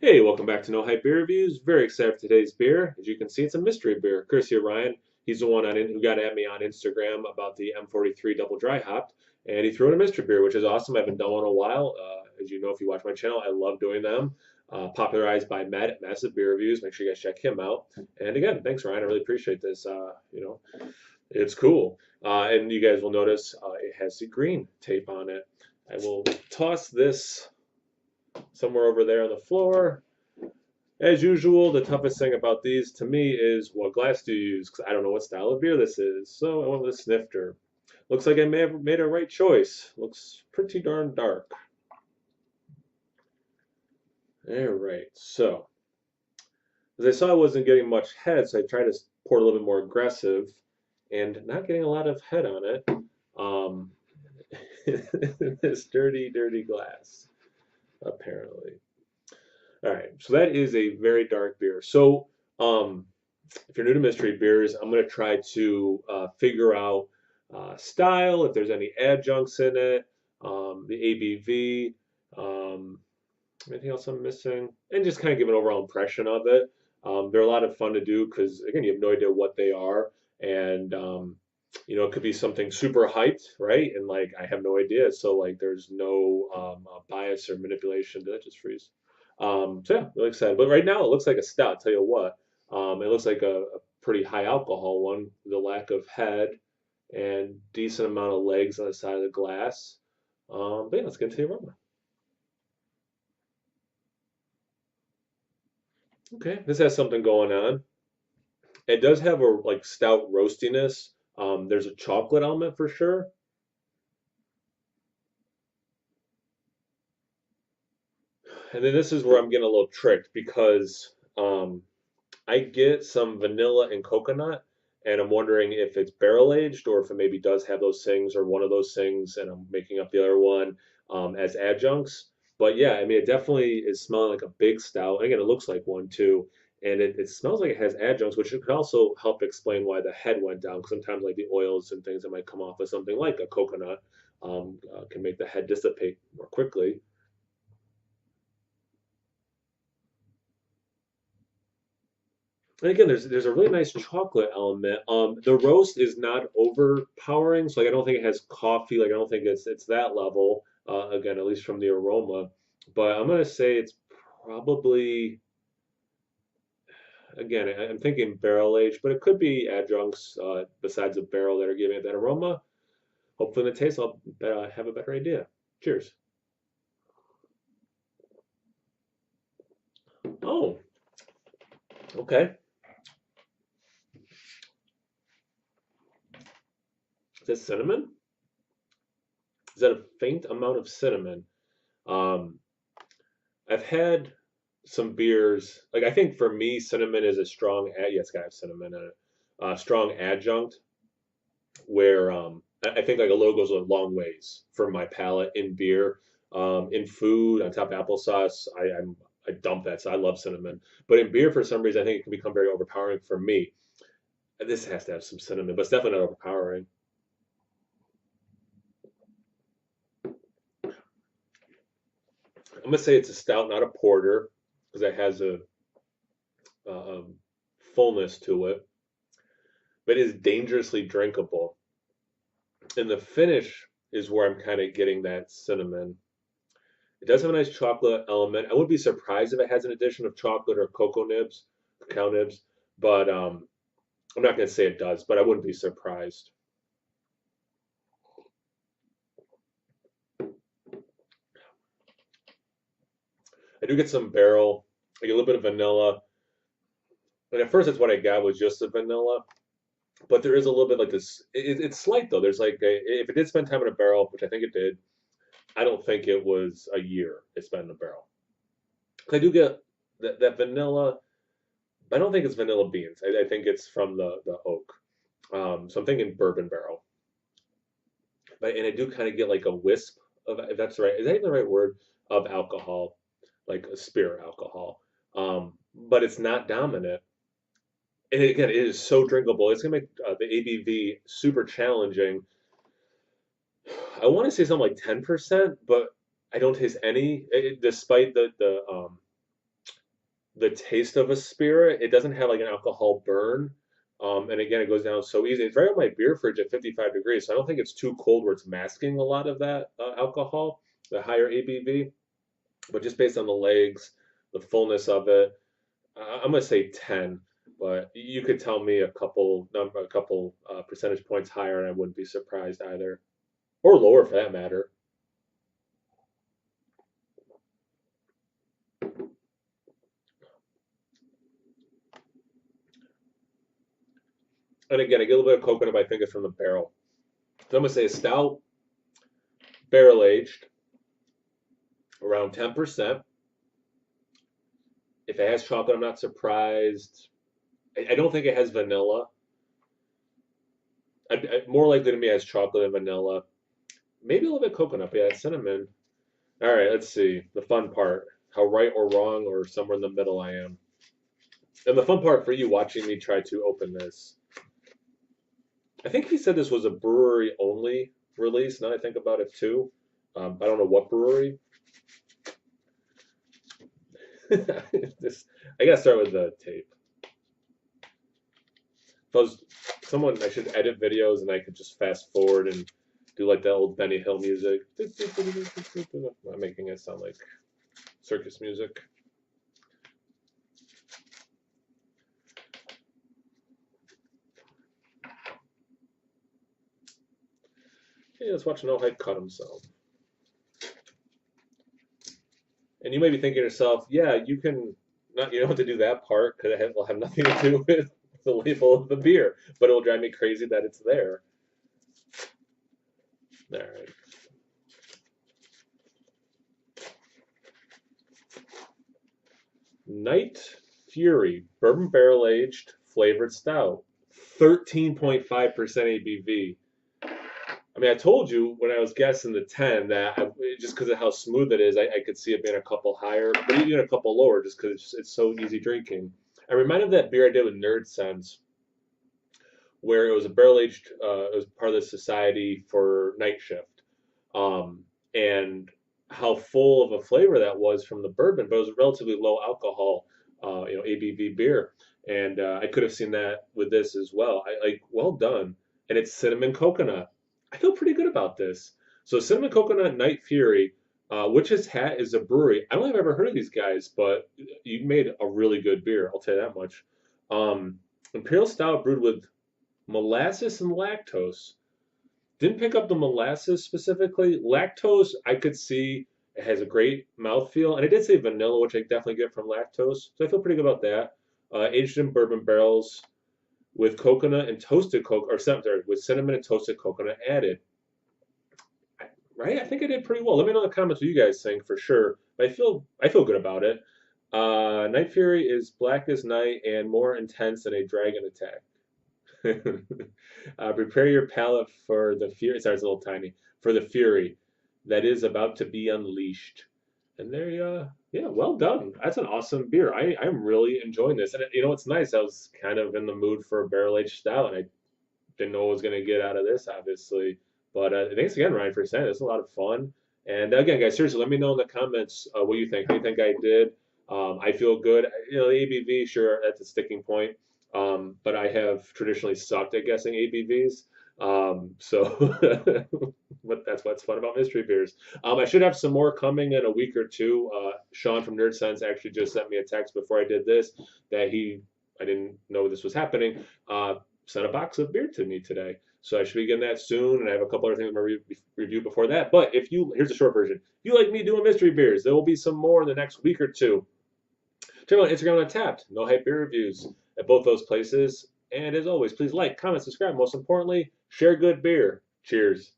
Hey, welcome back to No Hype Beer Reviews. Very excited for today's beer. As you can see, it's a mystery beer. Courtesy of Ryan. He's the one who got at me on Instagram about the M43 double dry hopped, and he threw in a mystery beer, which is awesome. I haven't done one in a while. As you know, if you watch my channel, I love doing them. Popularized by Matt at Massive Beer Reviews. Make sure you guys check him out. And again, thanks, Ryan. I really appreciate this. It's cool. And you guys will notice it has the green tape on it. I will toss this somewhere over there on the floor. As usual, the toughest thing about these to me is what glass do you use? Because I don't know what style of beer this is. So I went with a snifter. Looks like I may have made a right choice. Looks pretty darn dark. All right. So as I saw I wasn't getting much head, so I tried to pour it a little bit more aggressive and not getting a lot of head on it. Um, this dirty, dirty glass, apparently. All right, so that is a very dark beer. So, if you're new to mystery beers, I'm going to try to figure out style, if there's any adjuncts in it, the ABV, um, anything else I'm missing, and just kind of give an overall impression of it. They're a lot of fun to do because, again, you have no idea what they are, and it could be something super hyped, right? And like I have no idea, so like there's no bias or manipulation. Did that just freeze? So yeah, really excited. But right now it looks like a stout. Tell you what, it looks like a pretty high alcohol one. The lack of head and decent amount of legs on the side of the glass. But yeah, let's get into the aroma. Okay, this has something going on. It does have a like stout roastiness. There's a chocolate element for sure. And then this is where I'm getting a little tricked because I get some vanilla and coconut, and I'm wondering if it's barrel aged or if it maybe does have those things or one of those things, and I'm making up the other one as adjuncts. But yeah, I mean, it definitely is smelling like a big stout. And again, it looks like one too. And it smells like it has adjuncts, which could also help explain why the head went down. Because sometimes, like the oils and things that might come off of something like a coconut can make the head dissipate more quickly. And again, there's a really nice chocolate element. The roast is not overpowering, so like I don't think it has coffee. Like I don't think it's that level. Again, at least from the aroma. But I'm gonna say it's probably again I'm thinking barrel aged, but it could be adjuncts besides a barrel that are giving it that aroma. Hopefully, in the taste, I'll have a better idea. Cheers. Oh, okay. Is that cinnamon? Is that a faint amount of cinnamon? Um, I've had some beers. Like I think for me, cinnamon is a strong. Yeah, it's got to have cinnamon in it. Strong adjunct where I think like a little goes a long ways for my palate in beer. In food, on top of applesauce, I dump that. So I love cinnamon. But in beer, for some reason, I think it can become very overpowering for me. This has to have some cinnamon, but it's definitely not overpowering. I'm gonna say it's a stout, not a porter, because it has a fullness to it, but it is dangerously drinkable. And the finish is where I'm kind of getting that cinnamon. It does have a nice chocolate element. I wouldn't be surprised if it has an addition of chocolate or cacao nibs, but I'm not going to say it does, but I wouldn't be surprised. I do get some barrel, I get a little bit of vanilla, and at first that's what I got was just the vanilla, but there is a little bit like this. It's slight though. There's like if it did spend time in a barrel, which I think it did, I don't think it was a year it spent in a barrel. 'Cause I do get that vanilla. I don't think it's vanilla beans. I think it's from the oak. So I'm thinking bourbon barrel. But and I do kind of get like a wisp of, if that's right, is that even the right word, of alcohol, like a spirit alcohol. But it's not dominant. And again, it is so drinkable. It's gonna make the ABV super challenging. I want to say something like 10%, but I don't taste any, despite the the taste of a spirit. It doesn't have like an alcohol burn. And again, it goes down so easy. It's right on my beer fridge at 55 degrees, so I don't think it's too cold where it's masking a lot of that alcohol, the higher ABV. But just based on the legs, the fullness of it, I'm gonna say 10. But you could tell me a couple percentage points higher, and I wouldn't be surprised either, or lower for that matter. And again, I get a little bit of coconut, but I think it's from the barrel. So I'm gonna say a stout, barrel aged, around 10%. If it has chocolate, I'm not surprised. I don't think it has vanilla. More likely to me it has chocolate and vanilla. Maybe a little bit of coconut, but yeah, cinnamon. All right, let's see. The fun part. How right or wrong or somewhere in the middle I am. And the fun part for you watching me try to open this. I think he said this was a brewery only release. Now I think about it too. I don't know what brewery. this, I gotta start with the tape. If I was someone, I should edit videos and I could just fast forward and do like that old Benny Hill music. I'm making it sound like circus music. Yeah, let's watch No Hype cut himself. And you may be thinking to yourself, yeah, you can not, you don't have to do that part because it will have nothing to do with the label of the beer, but it will drive me crazy that it's there. All right. Night Fury, bourbon barrel aged flavored stout, 13.5% ABV. I mean, I told you when I was guessing the 10 that just because of how smooth it is, I could see it being a couple higher, but even a couple lower just because it's so easy drinking. I reminded of that beer I did with Nerd Sense, where it was a barrel aged, it was part of the society for night shift, and how full of a flavor that was from the bourbon, but it was a relatively low alcohol, ABV beer, and I could have seen that with this as well. I like well done, and it's cinnamon coconut. I feel pretty good about this. So cinnamon coconut Night Fury. Witch's Hat is a brewery. I don't think I've ever heard of these guys, but you made a really good beer. I'll tell you that much. Imperial Stout brewed with molasses and lactose. Didn't pick up the molasses specifically. Lactose, I could see it has a great mouthfeel, and it did say vanilla, which I definitely get from lactose, so I feel pretty good about that. Aged in bourbon barrels with coconut and toasted coconut, or sorry, with cinnamon and toasted coconut added. Right? I think I did pretty well. Let me know in the comments what you guys think for sure. But I feel good about it. Night Fury is black as night and more intense than a dragon attack. Prepare your palate for the fury. Sorry, it's a little tiny. For the fury that is about to be unleashed. And there you, yeah, well done. That's an awesome beer. I'm really enjoying this. And you know, it's nice. I was kind of in the mood for a barrel aged stout, and I didn't know what I was going to get out of this, obviously. But thanks again, Ryan, for saying this. It's a lot of fun. And again, guys, seriously, let me know in the comments what you think. How you think I did? I feel good. You know, the ABV, sure, that's a sticking point. But I have traditionally sucked at guessing ABVs. So, but that's what's fun about mystery beers. I should have some more coming in a week or two. Sean from Nerd Sense actually just sent me a text before I did this that I didn't know this was happening. Sent a box of beer to me today. So I should be getting that soon, and I have a couple other things I'm going to review before that. But here's a short version. If you like me doing mystery beers, there will be some more in the next week or two. Check out Instagram on Tapped, No Hype Beer Reviews at both those places. And as always, please like, comment, subscribe. Most importantly, share good beer. Cheers.